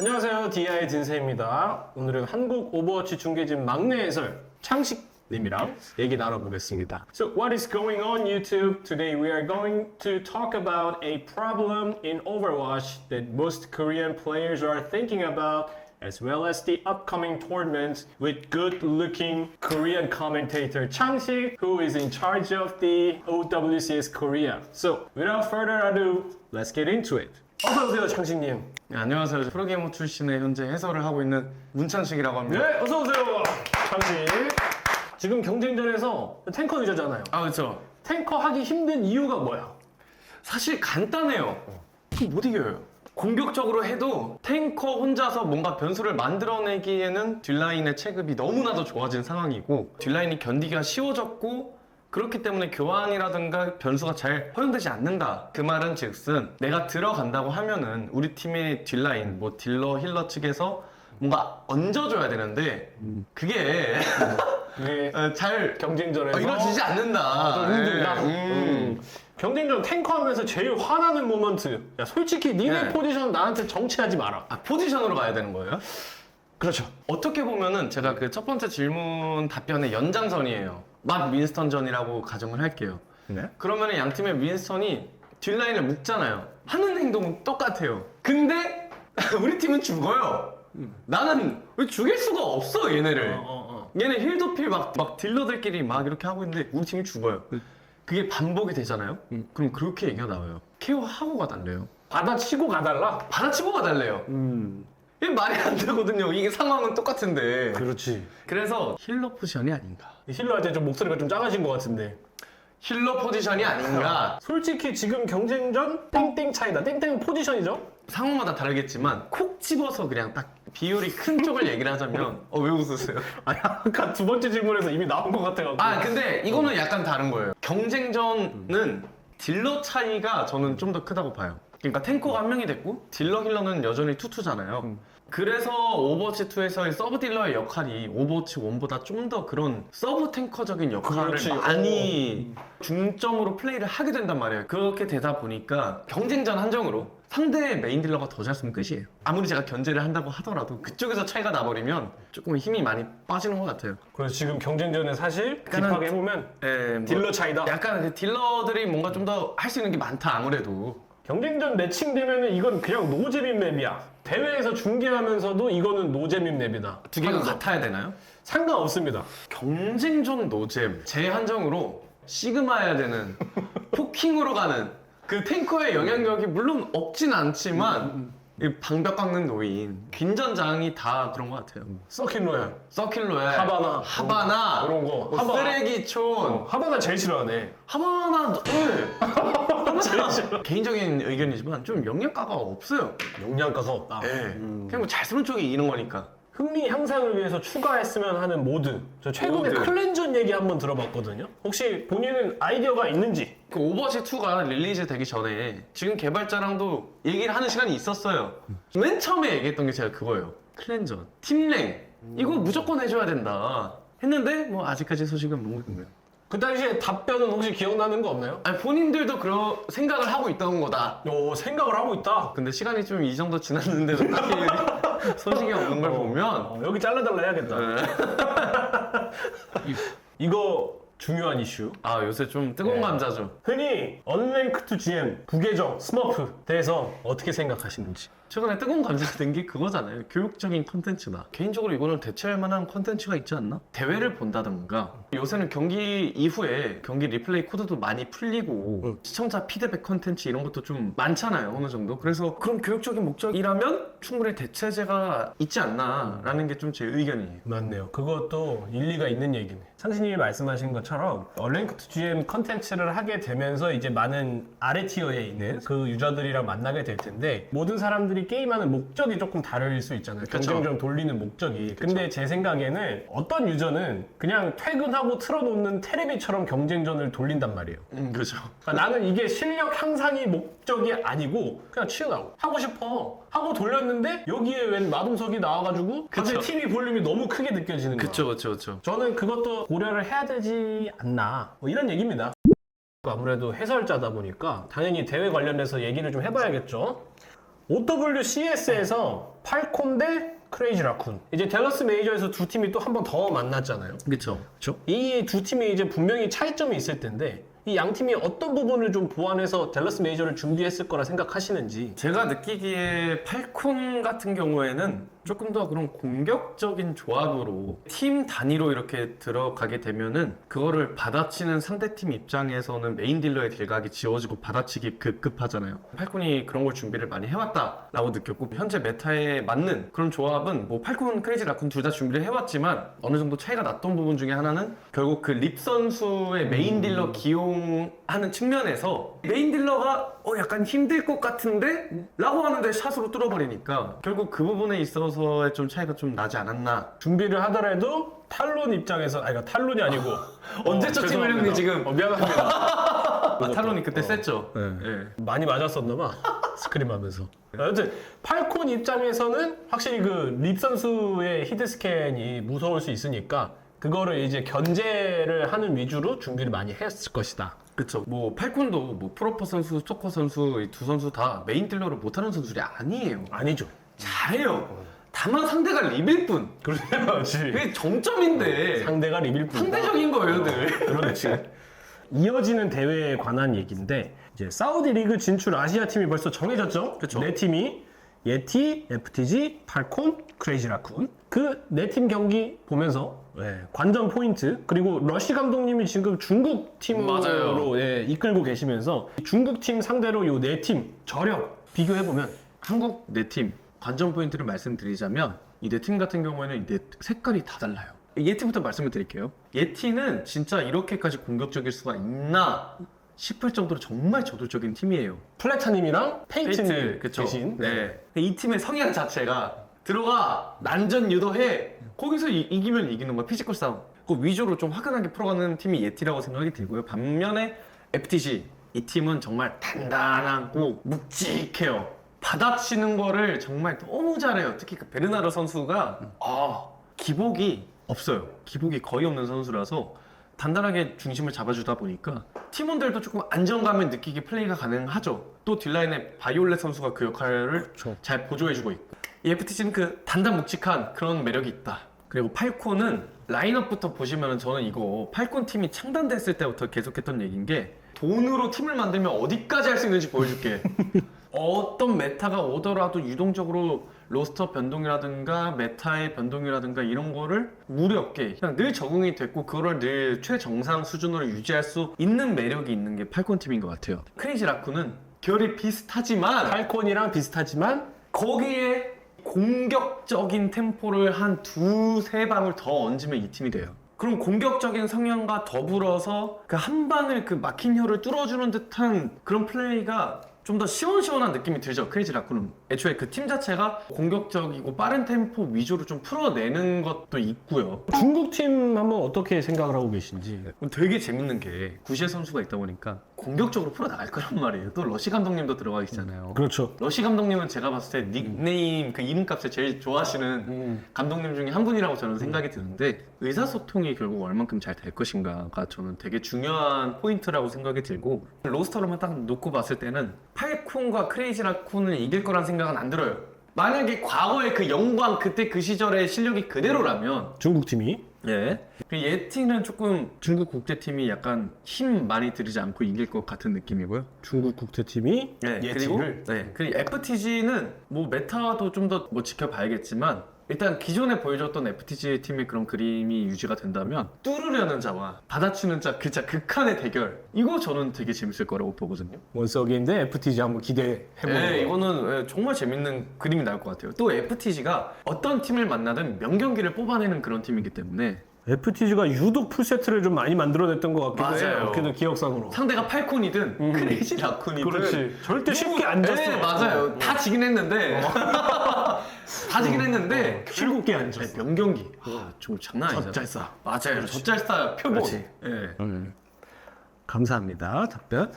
안녕하세요, DI의 진세입니다. 오늘은 한국 오버워치 중계진 막내 해설 창식님이랑 얘기 나눠보겠습니다. So what is going on YouTube? Today we are going to talk about a problem in Overwatch that most Korean players are thinking about, as well as the upcoming tournament with good-looking Korean commentator Changsik, who is in charge of the OWCS Korea. So without further ado, let's get into it. 어서오세요, 창식님. 네, 안녕하세요. 프로게이머 출신의 현재 해설을 하고 있는 문창식이라고 합니다. 네, 어서오세요, 창식. 지금 경쟁전에서 탱커 유저잖아요. 아, 그렇죠. 탱커 하기 힘든 이유가 뭐야? 사실 간단해요. 못 이겨요. 공격적으로 해도 탱커 혼자서 뭔가 변수를 만들어내기에는 뒷라인의 체급이 너무나도 좋아진 상황이고, 뒷라인이 견디기가 쉬워졌고, 그렇기 때문에 교환이라든가 변수가 잘 허용되지 않는다. 그 말은 즉슨 내가 들어간다고 하면은 우리 팀의 뒷라인, 뭐 딜러, 힐러 측에서 뭔가 얹어줘야 되는데 그게 이게 잘 경쟁전에서 이루어지지 않는다. 좀 힘들다. 네. 경쟁전 탱커 하면서 제일 화나는 모먼트. 야, 솔직히 니네 네. 포지션 나한테 정치하지 마라. 아, 포지션으로 가야 되는 거예요? 그렇죠. 어떻게 보면은 제가 그 첫 번째 질문 답변의 연장선이에요. 막 윈스턴전이라고 가정을 할게요. 네. 그러면은 양 팀의 윈스턴이 뒷라인을 묶잖아요. 하는 행동은 똑같아요. 근데 우리 팀은 죽어요. 나는 왜 죽일 수가 없어, 얘네를. 얘네 힐도필 막 딜러들끼리 막 이렇게 하고 있는데 우리 팀이 죽어요. 그게 반복이 되잖아요. 그럼 그렇게 얘기가 나와요. 케어하고 가달래요. 받아치고 가달라. 받아치고 가달래요. 이게 말이 안 되거든요. 이게 상황은 똑같은데. 그렇지. 그래서 힐러 포지션이 아닌가. 힐러한테 좀 목소리가 좀 작아진 것 같은데. 힐러 포지션이 아닌가. 솔직히 지금 경쟁전 땡땡 차이다. 땡땡은 포지션이죠? 상황마다 다르겠지만 콕 집어서 그냥 딱 비율이 큰 쪽을 얘기를 하자면 왜 웃으세요? 아니, 아까 두 번째 질문에서 이미 나온 것 같아가지고. 아, 근데 이거는 약간 다른 거예요. 경쟁전은 딜러 차이가 저는 좀 더 크다고 봐요. 그러니까 탱커가 한 명이 됐고 딜러 힐러는 여전히 투투잖아요. 그래서 오버워치 2에서의 서브 딜러의 역할이 오버워치 1보다 좀 더 그런 서브 탱커적인 역할을 그렇지. 많이 중점으로 플레이를 하게 된단 말이에요. 그렇게 되다 보니까 경쟁전 한정으로 상대의 메인 딜러가 더 잘 쓰면 끝이에요. 아무리 제가 견제를 한다고 하더라도 그쪽에서 차이가 나버리면 조금 힘이 많이 빠지는 것 같아요. 그래서 지금 경쟁전에 사실 약간은- 딥하게 해보면 예, 뭐 딜러 차이다. 약간 그 딜러들이 뭔가 좀 더 할 수 있는 게 많다, 아무래도. 경쟁전 매칭되면은 이건 그냥 노재민 맵이야. 대회에서 중계하면서도 이거는 노재민 맵이다. 두 개가 상관- 같아야 되나요? 상관없습니다. 경쟁전 노잼 제 한정으로 시그마해야 되는 포킹으로 가는 그 탱커의 영향력이 물론 없진 않지만 이 방벽 깎는 노인 균전장이 다 그런 것 같아요. 서킷 로얄, 서킬로에 하바나, 이런 거. 뭐 쓰레기촌 하바나 제일 싫어하네. 하바나 개인적인 의견이지만 좀 영양가가 없어요. 용량가가 없다. 예. 그냥 뭐 잘 쓰는 쪽이 이기는 거니까. 흥미 향상을 위해서 추가했으면 하는 모드. 저 최근에 모드. 클랜전 얘기 한번 들어봤거든요. 혹시 본인은 아이디어가 있는지? 그 오버워치 2가 릴리즈 되기 전에 지금 개발자랑도 얘기를 하는 시간이 있었어요. 맨 처음에 얘기했던 게 제가 그거예요. 클랜전, 팀랭 이거 무조건 해줘야 된다 했는데 뭐 아직까지 소식은 못 듣는 거예요. 그 당시에 답변은 혹시 기억나는 거 없나요? 아니 본인들도 그런 생각을 하고 있던 거다. 생각을 하고 있다. 근데 시간이 좀 이 정도 지났는데도 딱히 소식이 없는 걸 보면 여기 잘라달라 해야겠다. 이거 중요한 이슈. 아 요새 좀 뜨거운 네. 감자죠. 흔히 언랭크드 GM, 부계정, 스머프 대해서 어떻게 생각하시는지. 최근에 뜨거운 감자가 된 게 그거잖아요. 교육적인 콘텐츠다. 개인적으로 이거는 대체할 만한 콘텐츠가 있지 않나? 대회를 본다던가 요새는 경기 이후에 경기 리플레이 코드도 많이 풀리고 시청자 피드백 콘텐츠 이런 것도 좀 많잖아요. 어느 정도. 그래서 그런 교육적인 목적이라면 충분히 대체제가 있지 않나라는 게 좀 제 의견이에요. 맞네요. 그것도 일리가 있는 얘기네. 상신님이 말씀하신 것처럼 언랭크드 GM 컨텐츠를 하게 되면서 이제 많은 아래 티어에 있는 그 유저들이랑 만나게 될 텐데 모든 사람들이 게임하는 목적이 조금 다를 수 있잖아요. 그쵸. 경쟁전 돌리는 목적이. 근데 제 생각에는 어떤 유저는 그냥 퇴근하고 틀어놓는 테레비처럼 경쟁전을 돌린단 말이에요. 그렇죠. 그러니까 나는 이게 실력 향상이 목적이 아니고 그냥 치우라고 하고 싶어 하고 돌렸는데 여기에 웬 마동석이 나와가지고 갑자기 그쵸. TV 볼륨이 너무 크게 느껴지는 거야. 그렇죠. 저는 그것도 고려를 해야 되지 않나 뭐 이런 얘기입니다. 아무래도 해설자다 보니까 당연히 대회 관련해서 얘기를 좀 해봐야겠죠. OWCS에서 팔콘 대 크레이지 라쿤. 이제 댈러스 메이저에서 두 팀이 또 한 번 더 만났잖아요. 그렇죠. 그렇죠? 이 두 팀이 이제 분명히 차이점이 있을 텐데 이 양 팀이 어떤 부분을 좀 보완해서 댈러스 메이저를 준비했을 거라 생각하시는지. 제가 느끼기에 팔콘 같은 경우에는 조금 더 그런 공격적인 조합으로 팀 단위로 이렇게 들어가게 되면은 그거를 받아치는 상대팀 입장에서는 메인 딜러의 딜각이 지워지고 받아치기 급급하잖아요. 팔콘이 그런 걸 준비를 많이 해왔다라고 느꼈고 현재 메타에 맞는 그런 조합은 뭐 팔콘, 크레이지 라쿤 둘 다 준비를 해왔지만 어느 정도 차이가 났던 부분 중에 하나는 결국 그 립 선수의 메인 딜러 기용하는 측면에서 메인 딜러가 약간 힘들 것 같은데? 라고 하는데 샷으로 뚫어버리니까 결국 그 부분에 있어서의 좀 차이가 좀 나지 않았나. 준비를 하더라도 탈론 입장에서 그러니까 탈론이 아니고 언제적 팀을 죄송합니다. 형님 지금 미안합니다. 탈론이 그때 셌죠. 네. 예. 많이 맞았었나 봐. 스크림하면서. 여튼 팔콘 입장에서는 확실히 그 립 선수의 히드 스캔이 무서울 수 있으니까 그거를 이제 견제를 하는 위주로 준비를 많이 했을 것이다. 그쵸. 뭐 팔콘도 뭐 프로퍼 선수, 스토커 선수 이 두 선수 다 메인 딜러를 못하는 선수들이 아니에요. 아니죠. 잘해요. 다만 상대가 립일 뿐. 그렇지. 그게 점점인데 상대가 립일 뿐. 상대적인 거예요, 늘. 그렇지. 이어지는 대회에 관한 얘기인데 이제 사우디 리그 진출 아시아 팀이 벌써 정해졌죠? 그쵸. 네 팀이 예티, FTG, 팔콘, 크레이지 라쿤. 그 네 팀 경기 보면서 관전 포인트 그리고 러시 감독님이 지금 중국 팀으로 맞아요. 이끌고 계시면서 중국 팀 상대로 요 네 팀 저력 비교해 보면 한국 네 팀 관전 포인트를 말씀드리자면 이 네 팀 같은 경우에는 이 네 색깔이 다 달라요. 예티부터 말씀을 드릴게요. 예티는 진짜 이렇게까지 공격적일 수가 있나 싶을 정도로 정말 저돌적인 팀이에요. 플래타님이랑 페이트님 그쵸? 계신 네. 이 팀의 성향 자체가 들어가 난전 유도해 거기서 이기면 이기는 거야. 피지컬 싸움. 그 위주로 좀 화끈하게 풀어가는 팀이 예티라고 생각이 들고요. 반면에 FTG 이 팀은 정말 단단하고 묵직해요. 받아치는 거를 정말 너무 잘해요. 특히 그 베르나르 선수가 기복이 없어요. 기복이 거의 없는 선수라서 단단하게 중심을 잡아주다 보니까 팀원들도 조금 안정감을 느끼게 플레이가 가능하죠. 또 딜라인의 바이올렛 선수가 그 역할을 잘 보조해주고 있고 이 FTC는 그 단단 묵직한 그런 매력이 있다. 그리고 팔콘은 라인업부터 보시면 저는 이거 팔콘 팀이 창단됐을 때부터 계속했던 얘기인 게 돈으로 팀을 만들면 어디까지 할 수 있는지 보여줄게. 어떤 메타가 오더라도 유동적으로 로스터 변동이라든가 메타의 변동이라든가 이런 거를 무리 없게 그냥 늘 적응이 됐고 그거를 늘 최정상 수준으로 유지할 수 있는 매력이 있는 게 팔콘 팀인 것 같아요. 크레이지 라쿤은 결이 비슷하지만 팔콘이랑 비슷하지만 거기에 공격적인 템포를 한 두세 방울 더 얹으면 이 팀이 돼요. 그럼 공격적인 성향과 더불어서 그 한 방을 그 막힌 혀를 뚫어주는 듯한 그런 플레이가 좀 더 시원시원한 느낌이 들죠. 크레이지 라쿤은 애초에 그 팀 자체가 공격적이고 빠른 템포 위주로 좀 풀어내는 것도 있고요. 중국 팀 한번 어떻게 생각을 하고 계신지. 되게 재밌는 게 구시에 선수가 있다 보니까 공격적으로 풀어나갈 거란 말이에요. 또 러시 감독님도 들어가 계시잖아요. 그렇죠. 러시 감독님은 제가 봤을 때 닉네임 그 이름값에 제일 좋아하시는 감독님 중에 한 분이라고 저는 생각이 드는데 의사소통이 결국 얼만큼 잘 될 것인가가 저는 되게 중요한 포인트라고 생각이 들고 로스터로만 딱 놓고 봤을 때는 팔콘과 크레이지 라쿤을 이길 거란 생각은 안 들어요. 만약에 과거의 그 영광 그때 그 시절의 실력이 그대로라면 중국 팀이 예. 그 예티는 조금 중국 국제팀이 약간 힘 많이 들이지 않고 이길 것 같은 느낌이고요. 중국 국제팀이 네, 예티를 그리고 FTG는 뭐 메타도 좀 더 뭐 지켜봐야겠지만 일단 기존에 보여줬던 FTG 팀의 그런 그림이 유지가 된다면 뚫으려는 자와 받아치는 자 그 극한의 대결 이거 저는 되게 재밌을 거라고 보거든요. 원스 어게인 대 FTG 한번 기대해보는 네, 거. 이거는 정말 재밌는 그림이 나올 것 같아요. 또 FTG가 어떤 팀을 만나든 명경기를 뽑아내는 그런 팀이기 때문에 FTG가 유독 풀세트를 좀 많이 만들어냈던 것 같기도 맞아요. 해요. 그래도 기억상으로. 상대가 팔콘이든 크레이지 라쿤이든 그렇지. 절대 쉽게 안 졌어. 네, 맞아요. 다 지긴 했는데 다 지긴 했는데 쉽게 안 졌어. 명경기 좀 장난 아니잖아. 젖잘싸. 맞아요. 젖잘싸 표본. 그렇지. 예. 감사합니다. 답변.